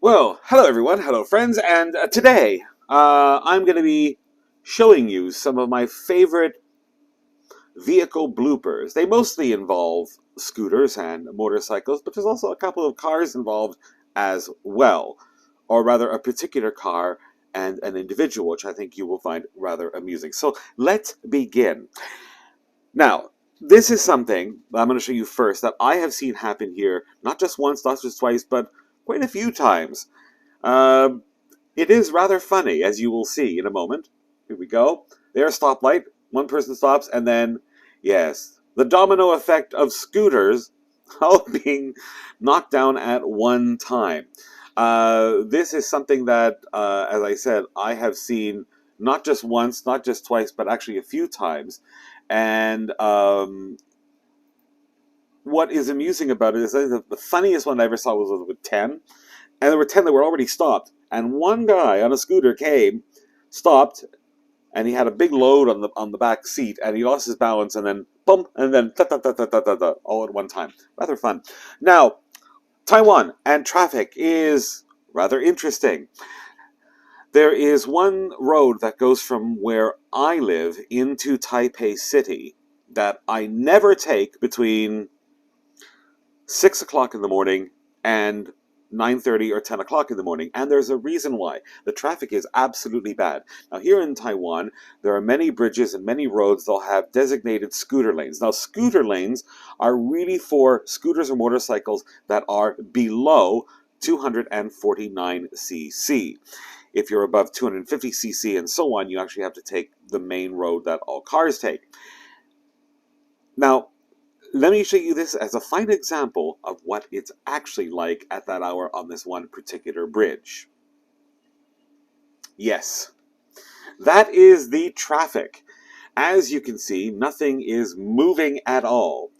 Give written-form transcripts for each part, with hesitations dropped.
Well, hello everyone, hello friends, and today I'm going to be showing you some of my favorite vehicle bloopers. They mostly involve scooters and motorcycles, but there's also a couple of cars involved as well, or rather a particular car and an individual, which I think you will find rather amusing. So let's begin. Now, this is something that I'm going to show you first that I have seen happen here, not just once, not just twice, but quite a few times. Um, it is rather funny, as you will see in a moment. Here we go. There's a stoplight. One person stops, and then, yes, the domino effect of scooters all being knocked down at one time. This is something that, as I said, I have seen not just once, not just twice, but actually a few times. And what is amusing about it is that the funniest one I ever saw was with 10. And there were 10 that were already stopped. And one guy on a scooter came, stopped, and he had a big load on the back seat, and he lost his balance, and then boom, and then da da da da da da da, all at one time. Rather fun. Now, Taiwan and traffic is rather interesting. There is one road that goes from where I live into Taipei City that I never take between 6 o'clock in the morning and 9:30 or 10 o'clock in the morning, and there's a reason why. The traffic is absolutely bad. Now, here in Taiwan, there are many bridges and many roads that'll have designated scooter lanes. Now, scooter lanes are really for scooters or motorcycles that are below 249cc. If you're above 250cc and so on, you actually have to take the main road that all cars take. Now, let me show you this as a fine example of what it's actually like at that hour on this one particular bridge. Yes, that is the traffic. As you can see, nothing is moving at all.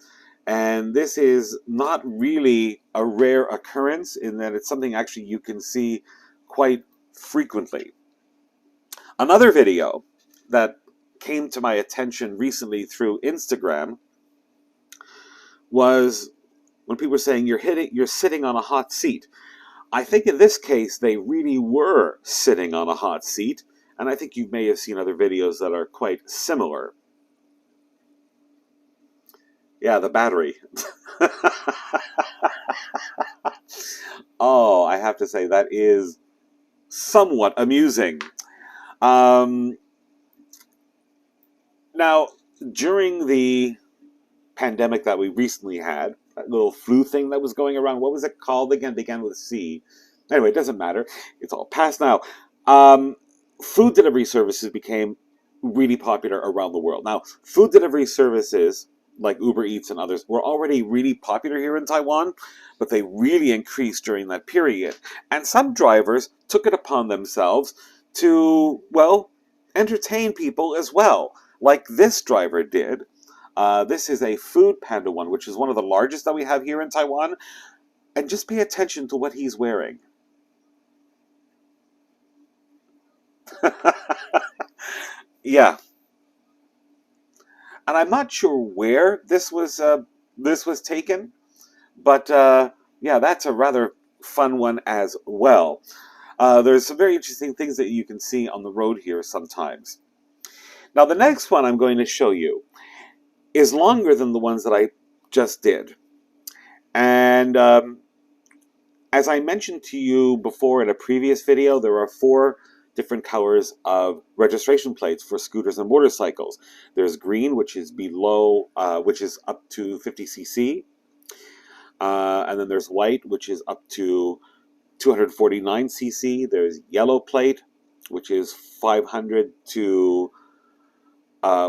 And this is not really a rare occurrence in that it's something actually you can see quite frequently. Another video that came to my attention recently through Instagram was when people were saying you're sitting on a hot seat. I think in this case they really were sitting on a hot seat, and I think you may have seen other videos that are quite similar. Yeah, the battery. Oh, I have to say that is somewhat amusing. Now, during the pandemic that we recently had, that little flu thing that was going around, what was it called again? Began with a C. Anyway, it doesn't matter. It's all past now. Food delivery services became really popular around the world. Now, food delivery services like Uber Eats and others were already really popular here in Taiwan, but they really increased during that period. And some drivers took it upon themselves to, well, entertain people as well, like this driver did. This is a Food Panda one, which is one of the largest that we have here in Taiwan. And just pay attention to what he's wearing. Yeah. And I'm not sure where this was taken, but yeah, that's a rather fun one as well. There's some very interesting things that you can see on the road here sometimes. Now, the next one I'm going to show you is longer than the ones that I just did. And as I mentioned to you before in a previous video, there are 4 different colors of registration plates for scooters and motorcycles. There's green, which is below, which is up to 50cc. And then there's white, which is up to 249cc. There's yellow plate, which is 500 to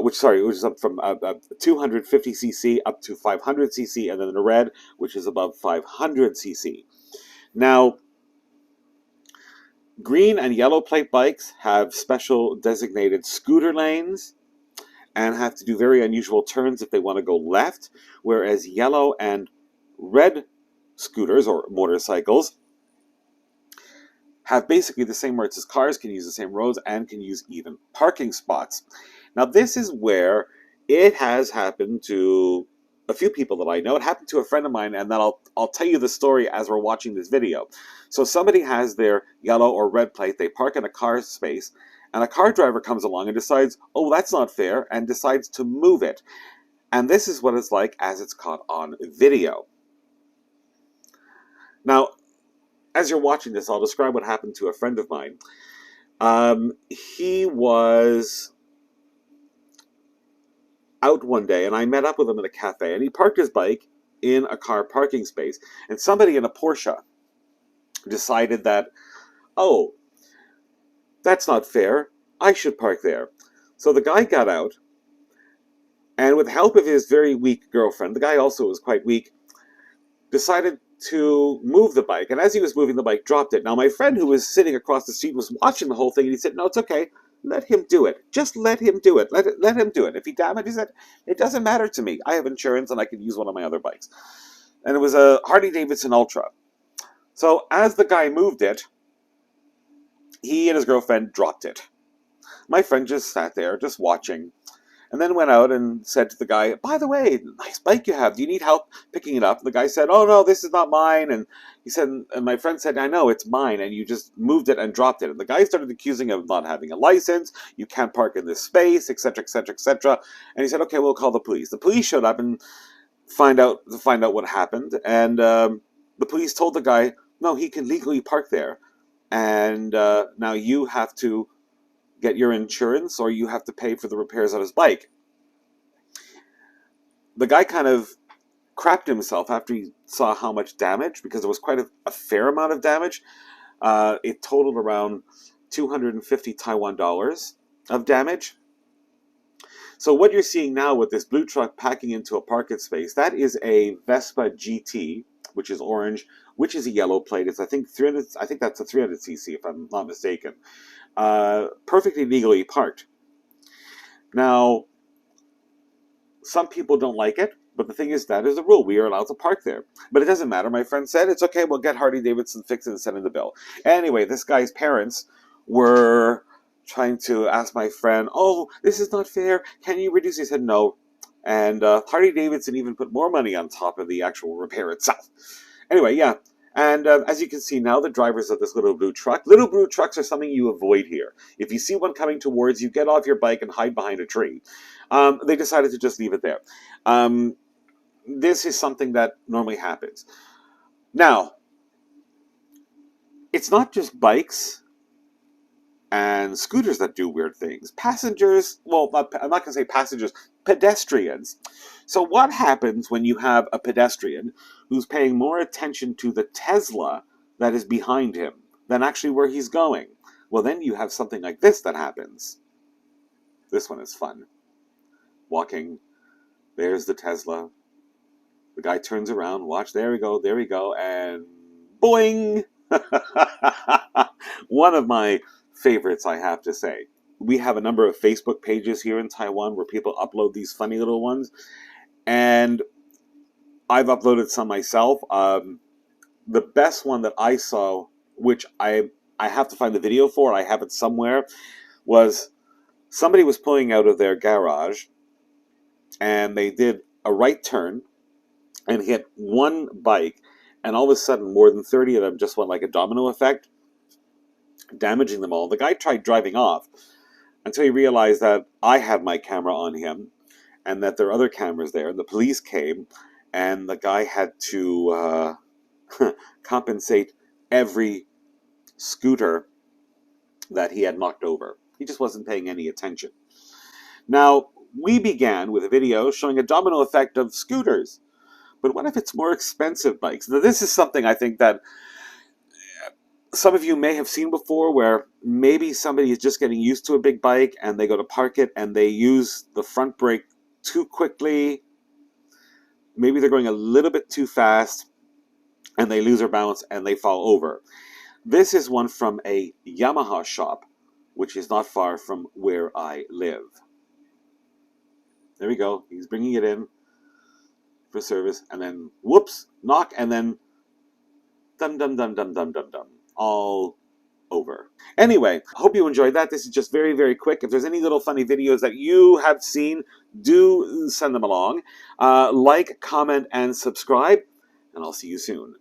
which is up from 250cc up to 500cc, and then the red, which is above 500cc. Now, green and yellow plate bikes have special designated scooter lanes and have to do very unusual turns if they want to go left, whereas yellow and red scooters or motorcycles have basically the same rights as cars, can use the same roads, and can use even parking spots. Now, this is where it has happened to a few people that I know. It happened to a friend of mine, and then I'll tell you the story as we're watching this video. So somebody has their yellow or red plate. They park in a car space, and a car driver comes along and decides, oh, that's not fair, and decides to move it. And this is what it's like as it's caught on video. Now, as you're watching this, I'll describe what happened to a friend of mine. He was out one day, and I met up with him in a cafe, and he parked his bike in a car parking space, and somebody in a Porsche decided that, oh, that's not fair, I should park there. So the guy got out, and with the help of his very weak girlfriend, the guy also was quite weak, decided to move the bike, and as he was moving the bike, dropped it. Now my friend who was sitting across the street was watching the whole thing, and he said, no, it's okay, let him do it. Just let him do it. Let him do it. If he damages it, it doesn't matter to me. I have insurance, and I can use one of my other bikes. And it was a Harley-Davidson Ultra. So as the guy moved it, he and his girlfriend dropped it. My friend just sat there, just watching, and then went out and said to the guy, by the way, nice bike you have. Do you need help picking it up? And the guy said, oh, no, this is not mine. And he said, and my friend said, I know, it's mine. And you just moved it and dropped it. And the guy started accusing him of not having a license. You can't park in this space, etc., etc., etc. And he said, okay, we'll call the police. The police showed up and find out what happened. And the police told the guy, no, he can legally park there. And now you have to get your insurance, or you have to pay for the repairs on his bike. The guy kind of crapped himself after he saw how much damage, because there was quite a fair amount of damage. It totaled around 250 Taiwan dollars of damage. So what you're seeing now with this blue truck packing into a parking space, that is a Vespa GT, which is orange, which is a yellow plate. It's I think that's a 300cc if I'm not mistaken. Perfectly legally parked. Now, some people don't like it, but the thing is, that is the rule. We are allowed to park there. But it doesn't matter. My friend said, it's okay, we'll get Harley-Davidson fixed and send in the bill. Anyway, this guy's parents were trying to ask my friend, oh, this is not fair, can you reduce? He said no. And Harley-Davidson even put more money on top of the actual repair itself. Anyway, yeah. And as you can see now, the drivers of this little blue trucks are something you avoid here. If you see one coming towards you, get off your bike and hide behind a tree. They decided to just leave it there. This is something that normally happens. Now, it's not just bikes and scooters that do weird things. Passengers, well, I'm not going to say passengers, pedestrians. So what happens when you have a pedestrian who's paying more attention to the Tesla that is behind him than actually where he's going? Well, then you have something like this that happens. This one is fun. Walking, there's the Tesla. The guy turns around, watch, there we go, and boing! One of my favorites, I have to say. We have a number of Facebook pages here in Taiwan where people upload these funny little ones, and I've uploaded some myself. The best one that I saw, which I have to find the video for, I have it somewhere, was somebody was pulling out of their garage, and they did a right turn and hit one bike, and all of a sudden more than 30 of them just went like a domino effect, damaging them all. The guy tried driving off until he realized that I had my camera on him and that there are other cameras there. The police came, and the guy had to compensate every scooter that he had knocked over. He just wasn't paying any attention. Now, we began with a video showing a domino effect of scooters. But what if it's more expensive bikes? Now, this is something I think that some of you may have seen before, where maybe somebody is just getting used to a big bike and they go to park it and they use the front brake too quickly. Maybe they're going a little bit too fast and they lose their balance and they fall over. This is one from a Yamaha shop, which is not far from where I live. There we go. He's bringing it in for service, and then whoops, knock, and then dum dum dum dum dum dum dum, all over. Anyway, I hope you enjoyed that. This is just very, very quick. If there's any little funny videos that you have seen, do send them along. Like, comment, and subscribe, and I'll see you soon.